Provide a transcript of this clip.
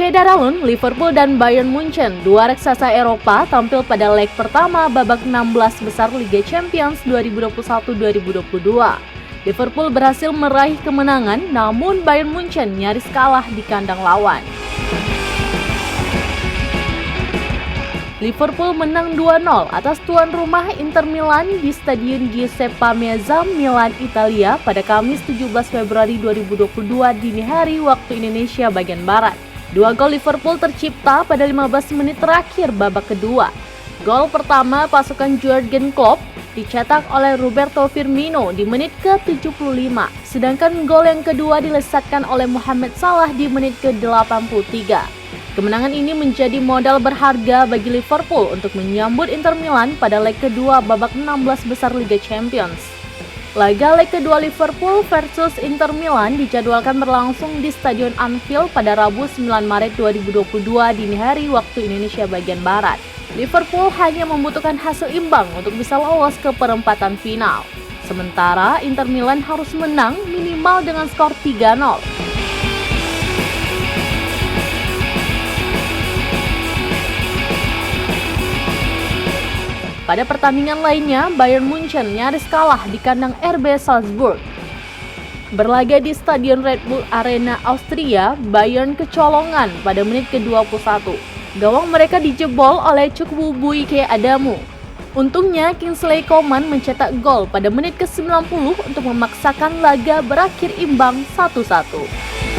Darwin, Liverpool dan Bayern Munchen, dua raksasa Eropa, tampil pada leg pertama babak 16 besar Liga Champions 2021-2022. Liverpool berhasil meraih kemenangan, namun Bayern Munchen nyaris kalah di kandang lawan. Liverpool menang 2-0 atas tuan rumah Inter Milan di Stadion Giuseppe Meazza, Milan, Italia pada Kamis 17 Februari 2022 dini hari waktu Indonesia bagian Barat. Dua gol Liverpool tercipta pada 15 menit terakhir babak kedua. Gol pertama pasukan Jurgen Klopp dicetak oleh Roberto Firmino di menit ke-75, sedangkan gol yang kedua dilesatkan oleh Mohamed Salah di menit ke-83. Kemenangan ini menjadi modal berharga bagi Liverpool untuk menyambut Inter Milan pada leg kedua babak 16 besar Liga Champions. Laga leg kedua Liverpool versus Inter Milan dijadwalkan berlangsung di Stadion Anfield pada Rabu 9 Maret 2022 dini hari waktu Indonesia bagian Barat. Liverpool hanya membutuhkan hasil imbang untuk bisa lolos ke perempatan final. Sementara Inter Milan harus menang minimal dengan skor 3-0. Pada pertandingan lainnya, Bayern Munchen nyaris kalah di kandang RB Salzburg. Berlaga di Stadion Red Bull Arena Austria, Bayern kecolongan pada menit ke-21. Gawang mereka dijebol oleh Chukwuemeka Adamu. Untungnya Kingsley Coman mencetak gol pada menit ke-90 untuk memaksakan laga berakhir imbang 1-1.